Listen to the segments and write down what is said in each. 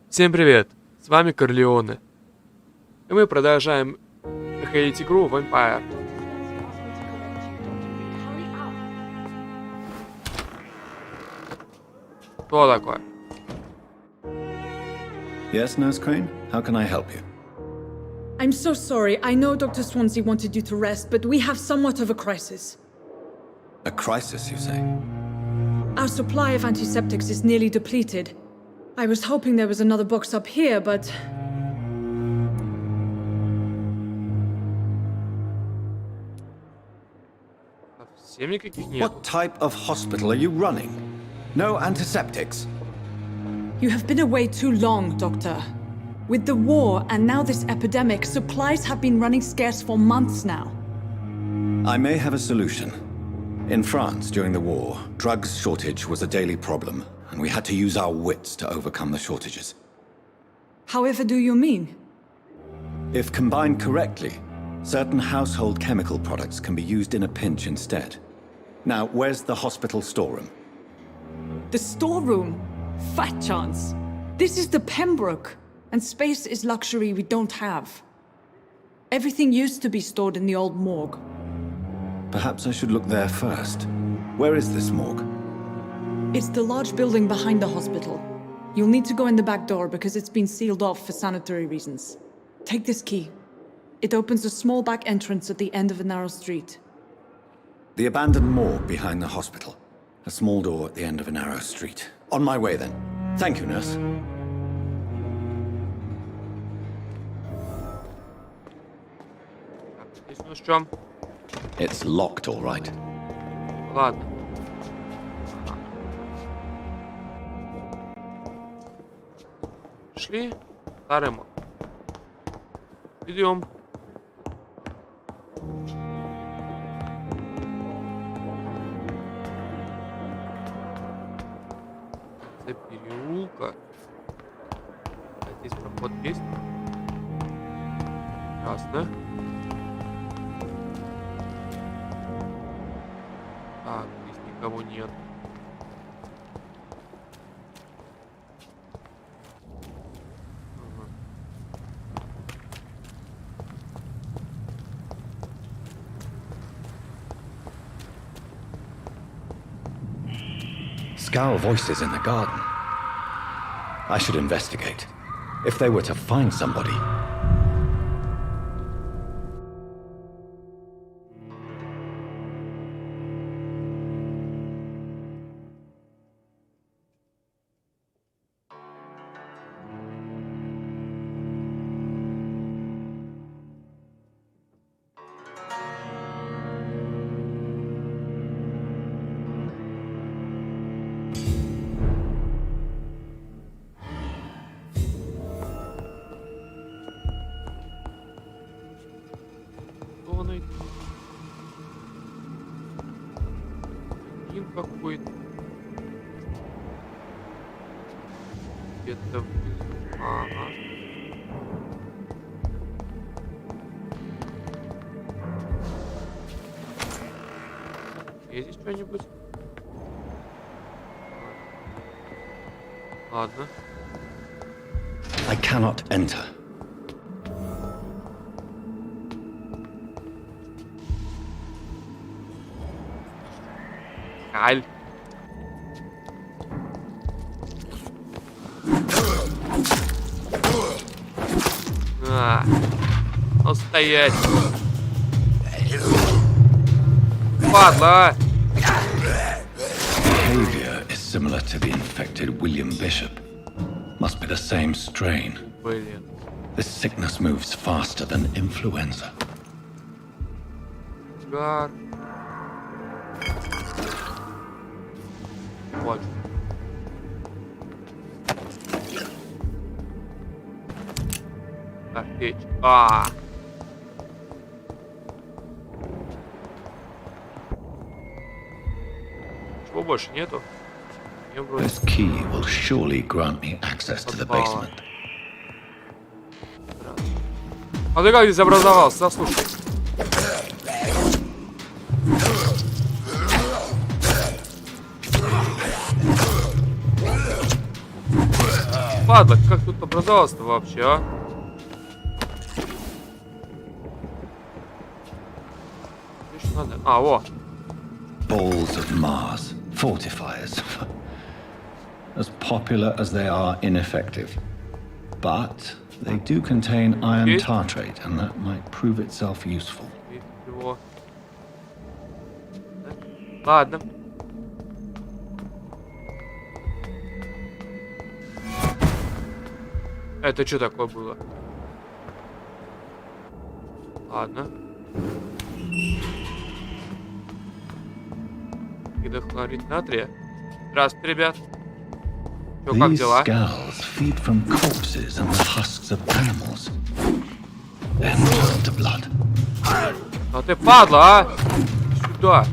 Всем привет, с вами Корлеоне. И мы продолжаем проходить игру Vampyr. Что такое? Yes, Nurse Crane? How can I help you? I'm so sorry. I know Dr. Swansea wanted you to rest, but we have somewhat of a crisis. A crisis, you say? Our supply of antiseptics is nearly depleted. I was hoping there was another box up here, but... Совсем никаких нет. What type of hospital are you running? No antiseptics? You have been away too long, Doctor. With the war and now this epidemic, supplies have been running scarce for months now. I may have a solution. In France, during the war, drugs shortage was a daily problem, and we had to use our wits to overcome the shortages. However do you mean? If combined correctly, certain household chemical products can be used in a pinch instead. Now, where's the hospital storeroom? The storeroom? Fat chance. This is the Pembroke, and space is luxury we don't have. Everything used to be stored in the old morgue. Perhaps I should look there first. Where is this morgue? It's the large building behind the hospital. You'll need to go in the back door because it's been sealed off for sanitary reasons. Take this key. It opens a small back entrance at the end of a narrow street. The abandoned morgue behind the hospital. A small door at the end of a narrow street. On my way then. Thank you, nurse. Здесь у нас что? It's locked, all right. Ладно. Шли. Старый мод. Идем. Переулка. Здесь проход есть. Ясно. Так, здесь никого нет. Scowl voices in the garden. I should investigate. If they were to find somebody... Какой-то где-то внизу. Ага. Есть здесь что-нибудь? Ладно. I cannot enter. Аль. Ну стоять. Ладно. Behavior is similar to the infected William Bishop. Must be the same strain. Блин. This sickness moves faster than influenza. Гар. Вот. Офигеть. Чего больше нету? This key will surely grant me access to the basement. А ты как здесь образовался? Слушай. падла, как тут образовалось-то вообще, а? Что надо? А, во. Balls of Mars, fortifiers. As popular as they are ineffective. But they do contain iron tartrate, and that might prove itself useful. Ладно. Это что такое было? Ладно. Гидрохлорид натрия. Здравствуйте, ребят. Чё, как дела? These skulls feed from corpses and the husks of animals. Then turn to blood. А ты падла, а? Сюда.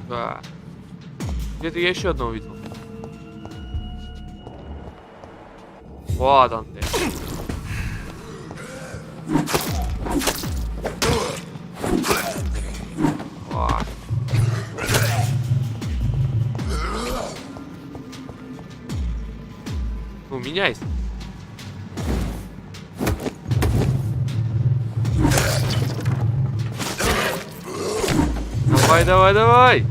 Да. Где-то я еще одного видел. Вот он ты. О. Ну, меняйся. Давай, давай, давай.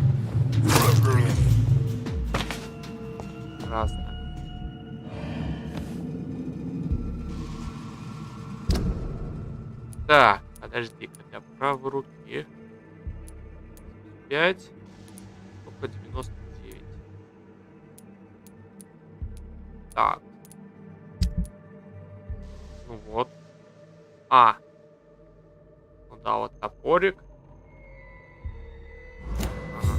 Красная. Так, подожди, хотя бы правой руки. 5. Только 99. Так. Ну вот. А. Ну да, вот топорик. Ага.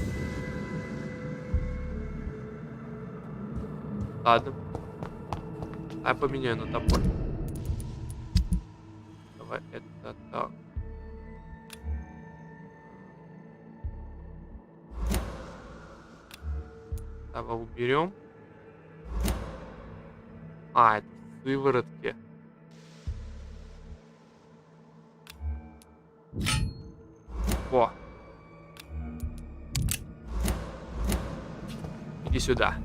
Ладно. А я поменяю на топор. Давай это так. Давай уберем. А, это сыворотки. Во. Иди сюда.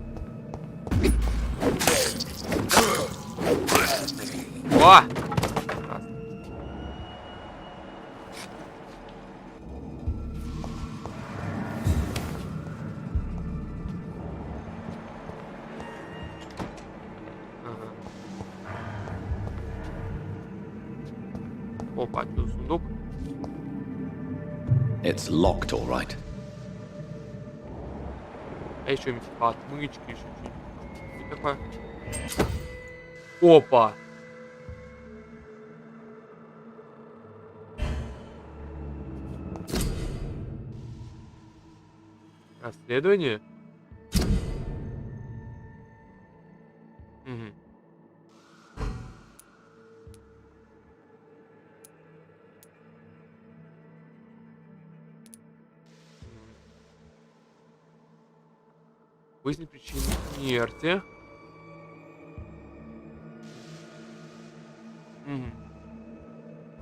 Во! Опа, тут сундук. It's locked, all right. А еще отмычки, еще что-нибудь. И такое. Опа! Расследование? Угу. Выяснить причину смерти.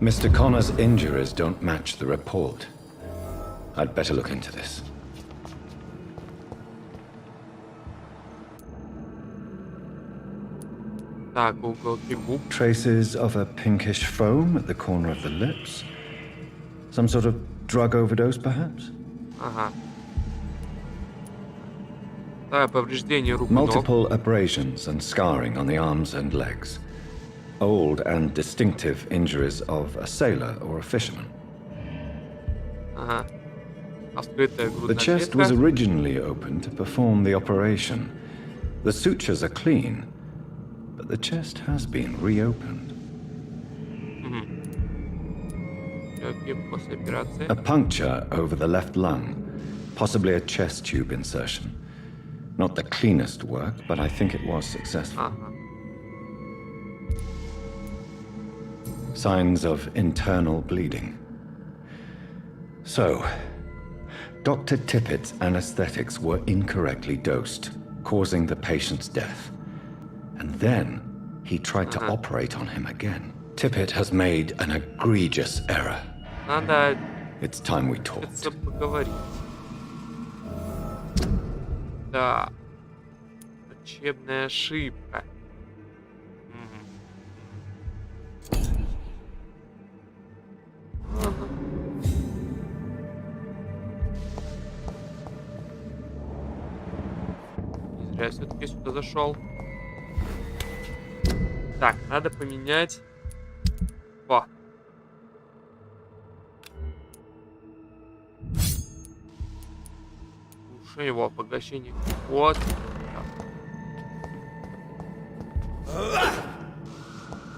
Mr. Connor's injuries don't match the report. I'd better look into this. Так, уголки губ. Traces of a pinkish foam at the corner of the lips. Some sort of drug overdose, perhaps? Ага. Да, повреждение рук и ног. Multiple abrasions and scarring on the arms and legs. Old and distinctive injuries of a sailor or a fisherman. Ага. Открытая The грудная chest was клетка. originally opened to perform the operation. The sutures are clean, but the chest has been reopened. Легкие после операции. A puncture over the left lung, possibly a chest tube insertion. Not the cleanest work, but I think it was successful. Ага. Signs of internal bleeding. So, Dr. Tippett's anesthetics were incorrectly dosed, causing the patient's death. And then he tried to operate on him again, Tippett has made an egregious error. Надо It's time we talked. это поговорить. Да. Учебная ошибка. Ладно. Не зря я все-таки сюда зашел. Так, надо поменять. О. Слушай его поглощение. Вот.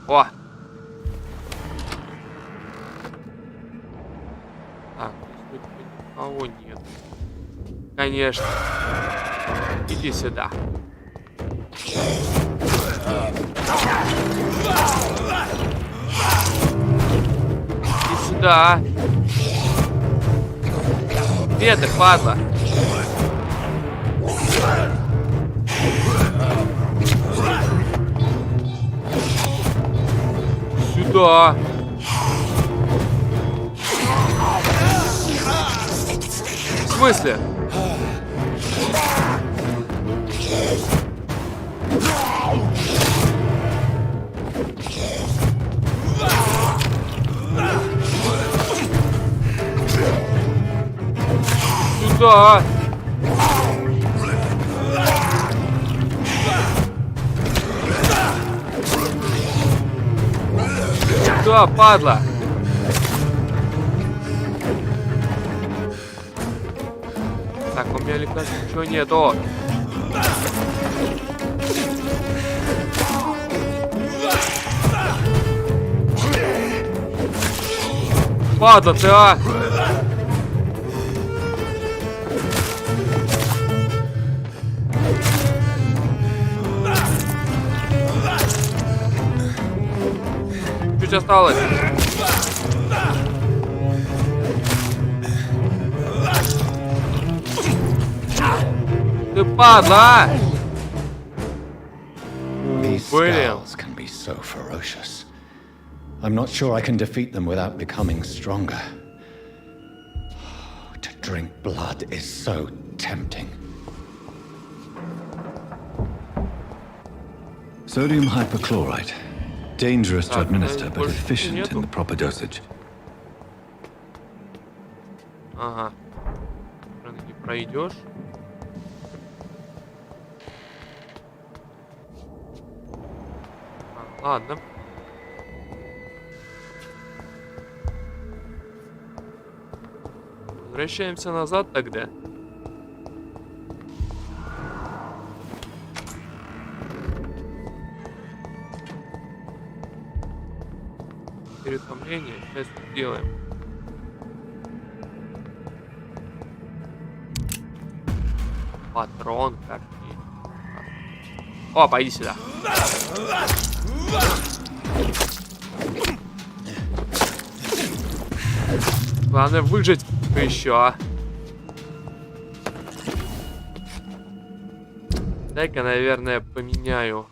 О! Так, тут никого нет. Конечно. Иди сюда. Иди сюда. Где ты, падла? Сюда. В смысле? Сюда. Сюда, падла. Так, у меня лекарств ничего нету. Падла ты, а! Чуть осталось. Ты падла, а! These Блин. spells can be so ferocious. I'm not sure I can defeat them without becoming stronger. To drink blood is so tempting. Sodium hypochlorite. Dangerous to administer, but efficient in the proper dosage. Ага. Не пройдешь. Ладно. Возвращаемся назад тогда. Перетомление сейчас сделаем. Патрон какие. О, пойди сюда. Главное выжить еще. Дай-ка, наверное, поменяю.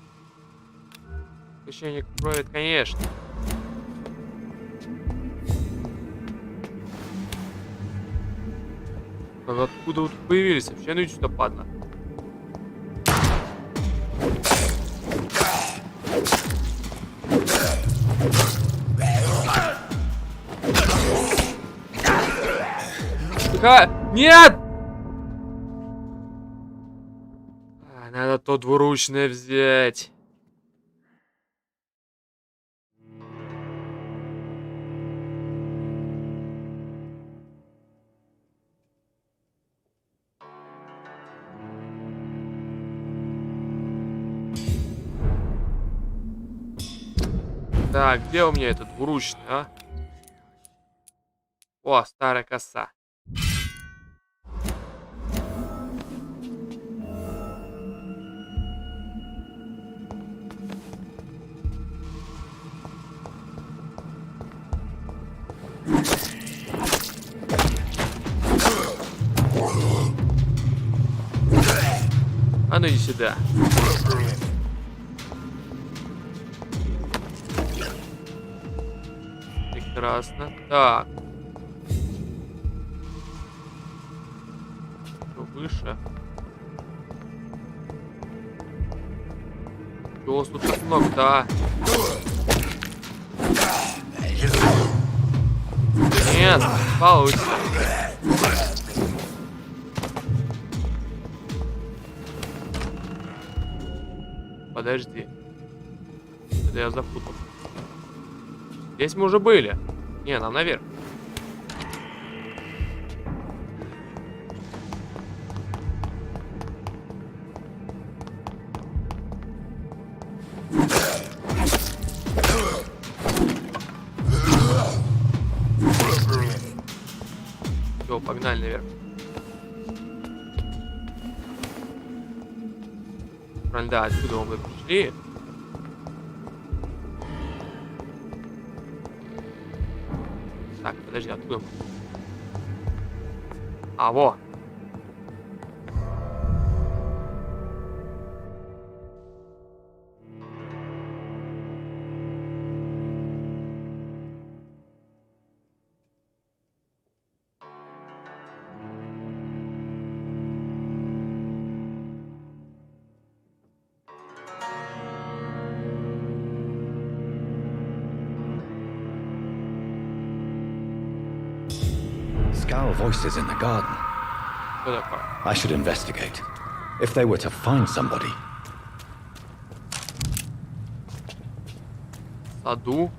Ощущение крови, конечно. Откуда вот появились? Вообще, ну что падла. Нет! Надо то двуручное взять. Так, где у меня этот двуручный, а? О, старая коса. А ну иди сюда. прекрасно. Так. Что выше? Чего у вас тут так много-то, а? Нет, получится. Подожди. Это я запутал. Здесь мы уже были. Не, нам наверх. Все, погнали наверх. Правильно, да, отсюда мы пришли. Так, подожди, откуда мы? А, во! Scowl voices in the garden. Что такое? I should investigate. If they were to find somebody. В саду.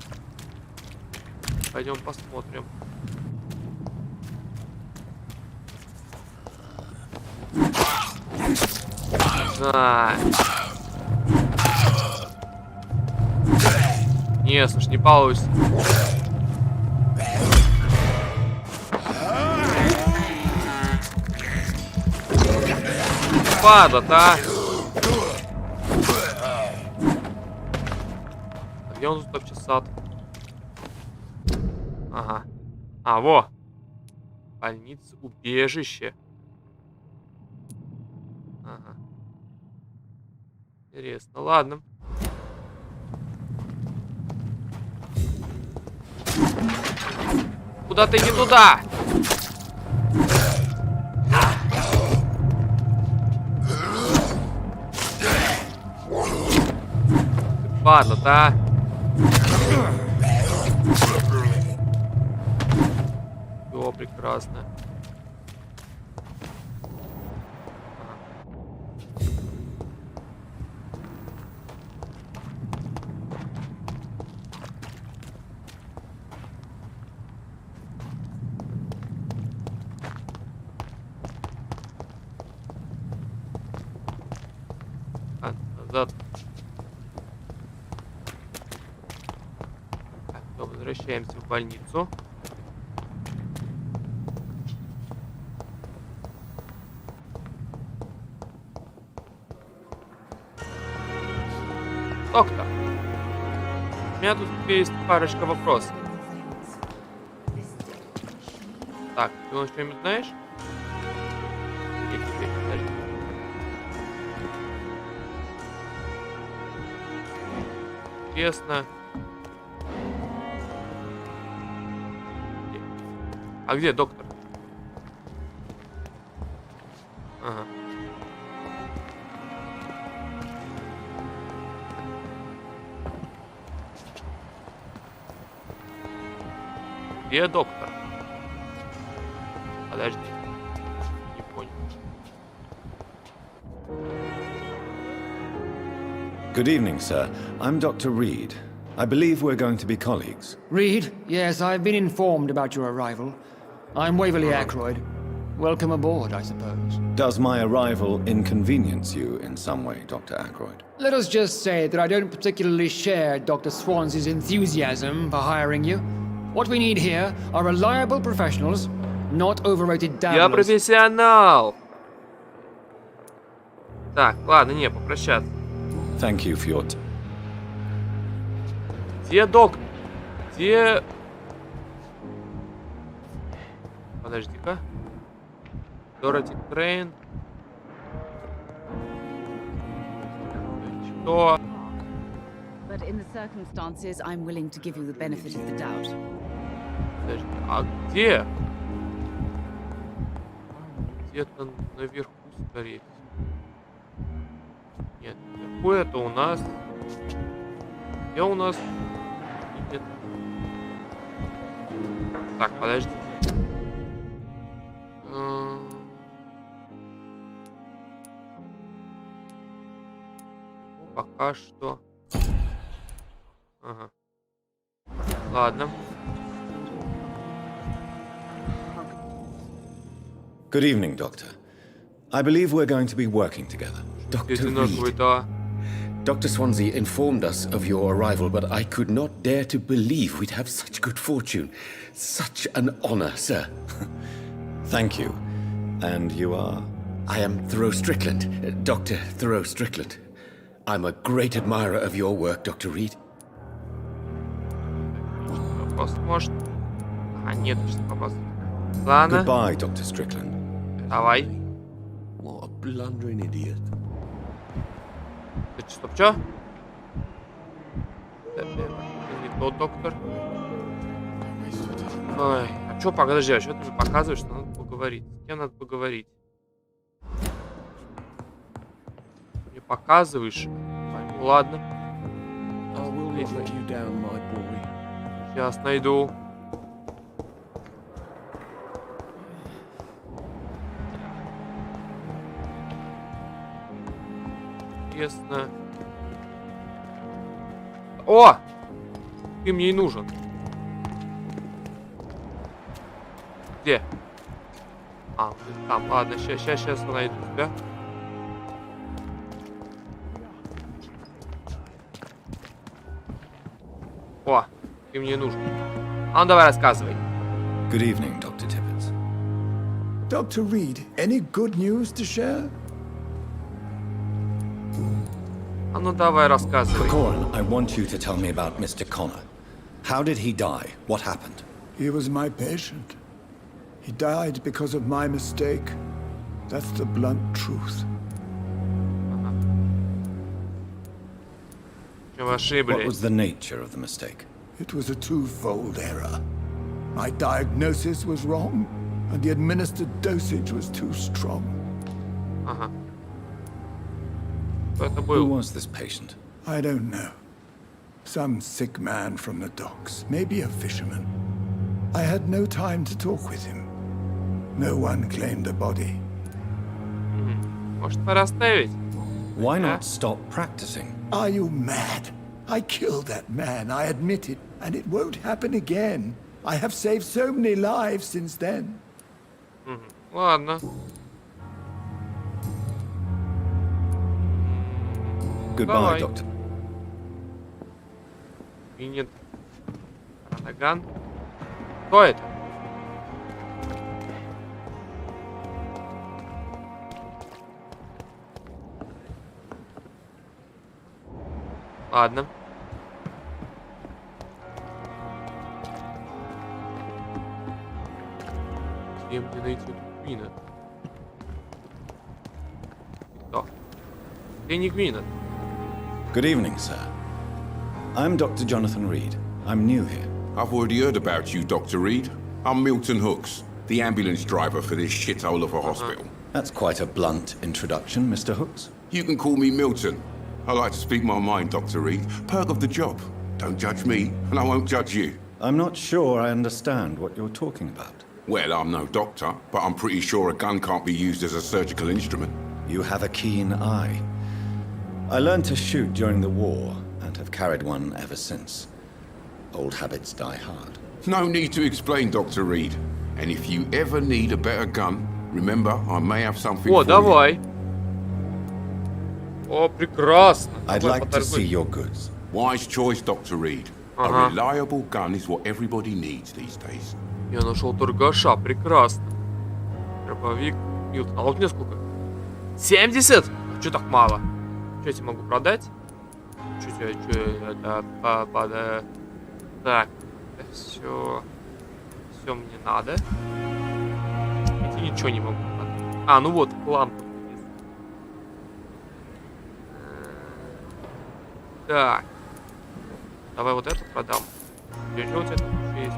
Пойдем посмотрим. На. Не, слушай, не получится. Падла-то, а? Где он тут вообще сад? Ага. А, во! Больница, убежище. Ага. Интересно, ладно. Куда ты, не туда? Падла-то, а? Все прекрасно. Назад. Так, то возвращаемся в больницу. Доктор, у меня тут есть парочка вопросов. Так, ты что-нибудь знаешь? Интересно. А где доктор? Ага. Где доктор? Подожди. Не понял. Good evening, sir. I'm Dr. Reed. I believe we're going to be colleagues. Reed? Yes, I've been informed about your arrival. I'm Waverly Ackroyd. Welcome aboard, I suppose. Does my arrival inconvenience you in some way, Dr. Ackroyd? Let us just say that I don't particularly share Dr. Swans's enthusiasm for hiring you. What we need here are reliable professionals, not overrated Я dabblers. профессионал. Так, ладно, не, попрощаться. Thank you for your... Где доктор? Где... Подожди-ка. Дороти Крейн. Что? But in the circumstances, I'm willing to give you the benefit of the doubt. Подожди, а где? Где-то наверху, скорее всего. Нет, наверху это у нас... Где у нас? Нет. Так, подожди. Пока что. Ага. Ладно. Good evening, Doctor. I believe we're going to be working together. Dr. Одинаковый, Reed, да. Dr. Swansea informed us of your arrival, but I could not dare to believe we'd have such good fortune. Such an honor, sir. Thank you. And you are? I am Thoreau Strickland, Dr. Thoreau Strickland. I'm a great admirer of your work, Dr. Reed. Вопрос может. А, нет, что вопрос. Ладно, Goodbye, Dr. Strickland. давай. What a blundering idiot. Стоп, чё? Это не тот доктор. Ой, а чё, подожди, а чё ты мне показываешь, что надо поговорить? С кем надо поговорить? Мне показываешь? Ну, ладно. Сейчас найду. Интересно. О! Ты мне и нужен. Где? А, ты там, ладно, сейчас найду тебя. О, ты мне нужен. А ну давай рассказывай. Good evening, Dr. Tippett. Dr. Reed, any good news to share? А ну давай рассказывай. Corin, I want you to tell me about Mr. Connor. How did he die? What happened? He was my patient. He died because of my mistake. That's the blunt truth. Вы What ошиблись. was the nature of the mistake? It was a twofold error. My diagnosis was wrong, and the administered dosage was too strong. Ага. Кто это Who был? was this patient? I don't know. Some sick man from the docks, maybe a fisherman. I had no time to talk with him. No one claimed the body. Может, пора оставить? Why Yeah. not stop practicing? Are you mad? I killed that man, I admit it, and it won't happen again. I have saved so many lives since then. Ладно. Goodbye, Bye. Doctor. Минет. Наган. Кто это? Ладно. Где мне найти эту Гвинет? Кто? Где не Гвинет? Good evening, sir. I'm Dr. Jonathan Reed. I'm new here. I've already heard about you, Dr. Reed. I'm Milton Hooks, the ambulance driver for this shithole of a hospital. That's quite a blunt introduction, Mr. Hooks. You can call me Milton. I like to speak my mind, Dr. Reed. Perk of the job. Don't judge me, and I won't judge you. I'm not sure I understand what you're talking about. Well, I'm no doctor, but I'm pretty sure a gun can't be used as a surgical instrument. You have a keen eye. I learned to shoot during the war and have carried one ever since. Old habits die hard. No need to explain, Dr. Reed. And if you ever need a better gun, remember, I may have something О, for давай. О, прекрасно. I'd Давай like to see поторгуем. your goods. you. Wise choice, Dr. Reed. Uh-huh. A reliable gun is what everybody needs these days. Я нашел торгаша, прекрасно. Дробовик, Милтон. А вот мне сколько? 70? Че так мало? Что я тебе могу продать? Что это? Так, это все мне надо. Я тебе ничего не могу продать. А, ну вот, лампа. Так. Давай вот это продам. Еще у тебя тут еще есть.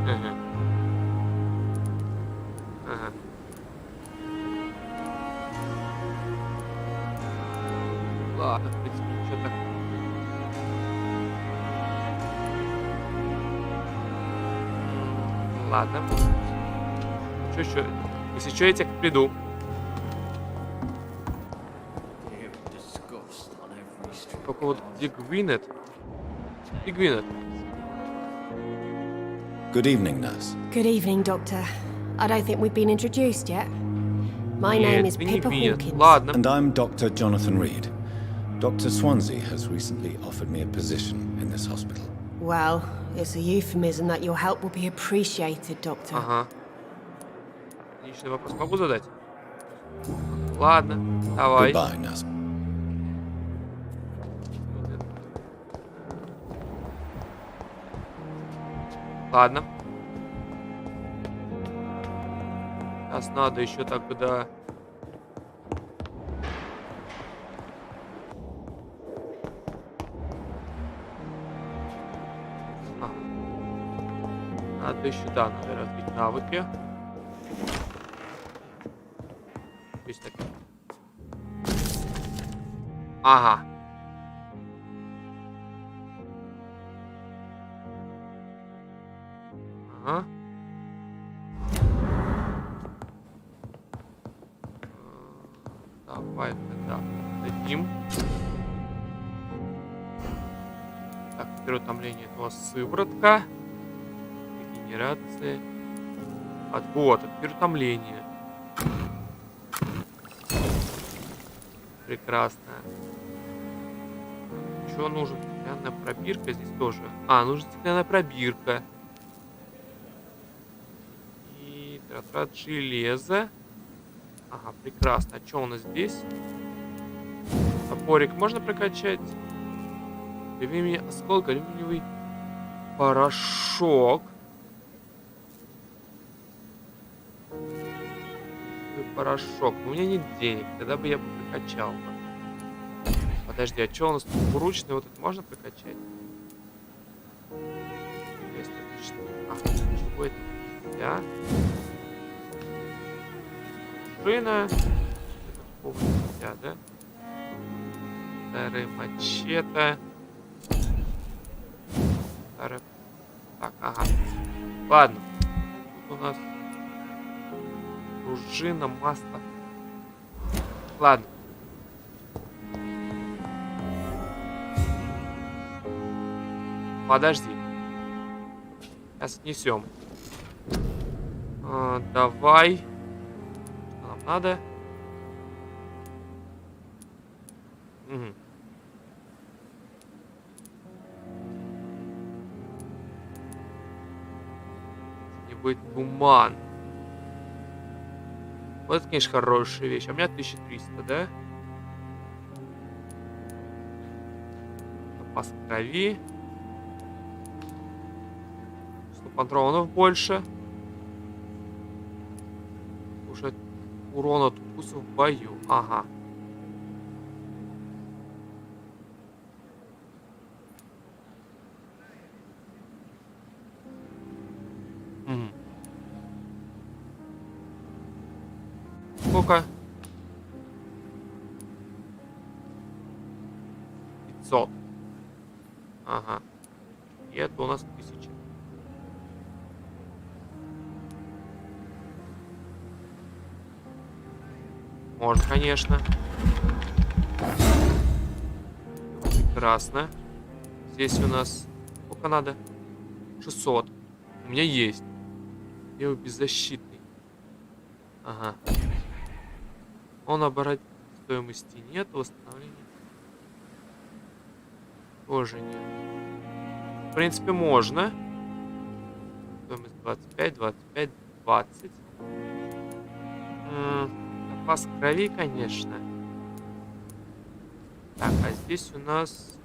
Ага. Ага. Ладно, в принципе, ничего так. Ладно. Чё? Если что, я тебя приду. Только вот где Гвинет? И Гвинет. Good evening, nurse. Good evening, Doctor. I don't think we've been introduced yet. My name is Ты не Pippa Гвинет. Hawkins. Ладно. And I'm Dr. Jonathan Reed. Dr. Swansea has recently offered me a position in this hospital. Well, it's a euphemism that your help will be appreciated, Doctor. Ага. Личный вопрос могу задать? Ладно, давай. Goodbye, nurse. Ладно. Сейчас надо еще тогда... Надо еще, да, надо развить навыки. Есть такие. Ага. Ага. Давай тогда дадим. Так, первое утомление это у нас сыворотка. Регенерация. Отвод, это переутомление. Прекрасно. Что нужно? Стеклянная пробирка здесь тоже. А, нужна стеклянная пробирка. И тратрат железа. Ага, прекрасно. А что у нас здесь? Топорик можно прокачать? Алюминий осколок, алюминиевый порошок. Порошок. Но у меня нет денег, тогда бы я бы прокачал. Подожди, а что у нас тут двуручный? Вот это можно прокачать? Есть отлично. А, чего это? Я? Шина. Это нельзя, да? Старая мачете. Старая... Так, ага. Ладно. Тут у нас пружина, масло. Ладно. Подожди. Сейчас отнесем. Давай. Что нам надо? Угу. Не будет туман. Вот это, конечно, хорошая вещь. А у меня 1300, да? Запас крови. Патронов больше. Уже урон от укуса в бою. Ага. Сколько? 500. Ага. И это у нас 1000. Можно, конечно. Прекрасно. Здесь у нас... Сколько надо? 600. У меня есть. Я его беззащитный. Ага. Он оборот стоимости нет. Восстановления тоже нет. В принципе, можно. Стоимость 25, 25, 20. Запас крови, конечно. Так, а здесь у нас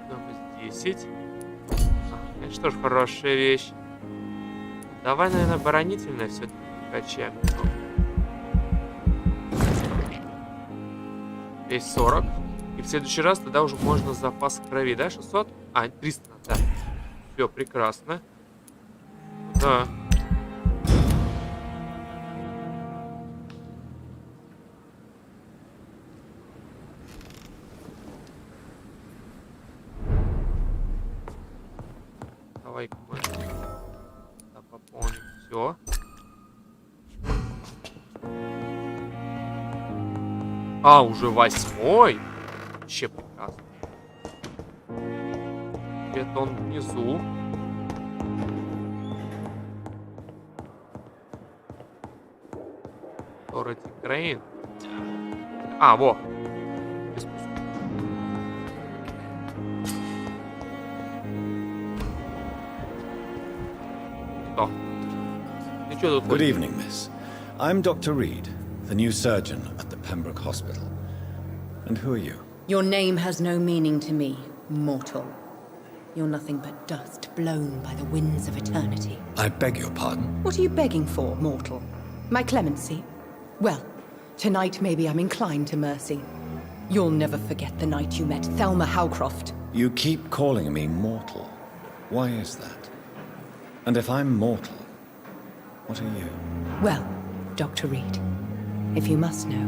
стоимость 10. Конечно, тоже хорошая вещь. Давай, наверное, оборонительное все-таки качаем. Есть 40. И в следующий раз тогда уже можно запас крови, да? 600? А, 300, да. Все прекрасно. Да. Давай-ка мы пополним все. А, уже 8-й? Вообще прекрасно. Это он внизу. Дороти Крейн. А, во. Что? Ты что тут? Good evening, miss. I'm Dr. Reed, the new surgeon at the Pembroke Hospital. And who are you? Your name has no meaning to me, mortal. You're nothing but dust blown by the winds of eternity. I beg your pardon. What are you begging for, mortal? My clemency? Well, tonight maybe I'm inclined to mercy. You'll never forget the night you met Thelma Howcroft. You keep calling me mortal. Why is that? And if I'm mortal, what are you? Well, Dr. Reed, if you must know,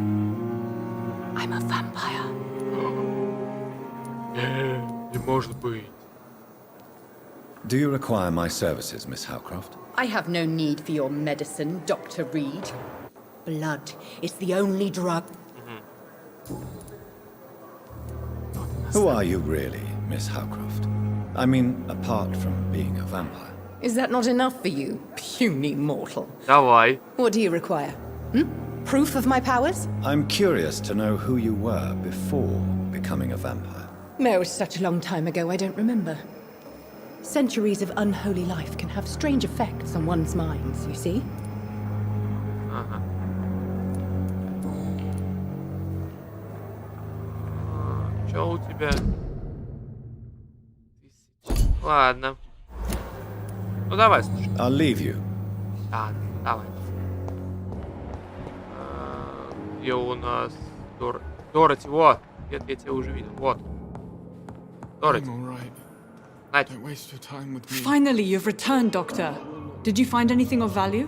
I'm a vampire. Не может быть. Do you require my services, Miss Howcroft? I have no need for your medicine, Dr. Reed. Blood is the only drug. Who are you really, Miss Howcroft? I mean, apart from being a vampire. Is that not enough for you, puny mortal? Давай. What do you require? Proof of my powers? I'm curious to know who you were before becoming a vampire. No, it was such a long time ago, I don't remember. Centuries of unholy life can have strange effects on one's minds, you see? Ага. Чё у тебя? 1000. Ладно. Ну давай, слушай. I'll leave you. Да, давай. Где у нас Дороти? Вот. Где я тебя уже видел? Вот. Дороти. Надь. Finally, you've returned, Doctor. Did you find anything of value?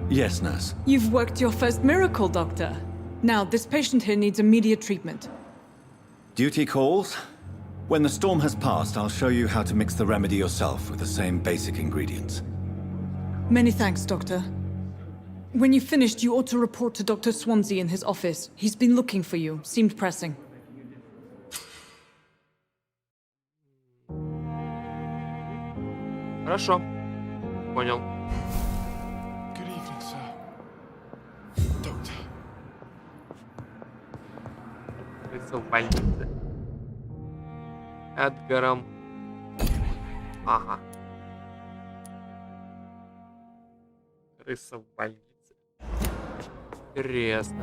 Yes, nurse. You've worked your first miracle, Doctor. Now, this patient here needs immediate treatment. Duty calls. When the storm has passed, I'll show you how to mix the remedy yourself with the same basic ingredients. Many thanks, Doctor. When you've finished, you ought to report to Dr. Swansea in his office. He's been looking for you. Seemed pressing. Хорошо. Понял. Good evening, sir. Doctor. Крыса в больнице. Эдгаром. Ага. Крыса в больнице. Интересно.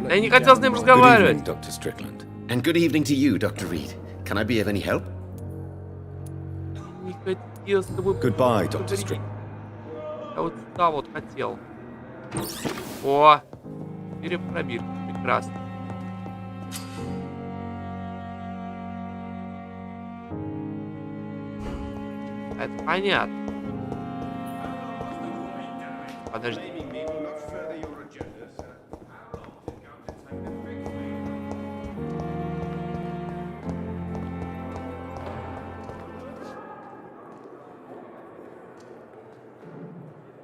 Да я не хотел с ним Good разговаривать. evening, Dr. Strickland. And good evening to you, Dr. Reed. Can I be of any help? Не хотел с тобой Goodbye, Dr. поговорить. Strickland. Я вот сюда вот хотел. О! Перепробирка. Прекрасно. Это понятно. Подожди.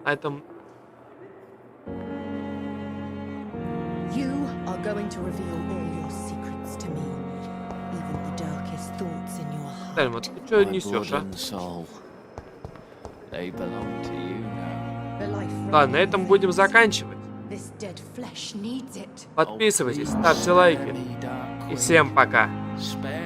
На этом... You are going to reveal all your secrets to me, even the darkest thoughts in your heart. Тельма, ты что несешь, а? Да, на этом будем заканчивать. This dead flesh needs it. Подписывайтесь, ставьте лайки. И всем пока. Spare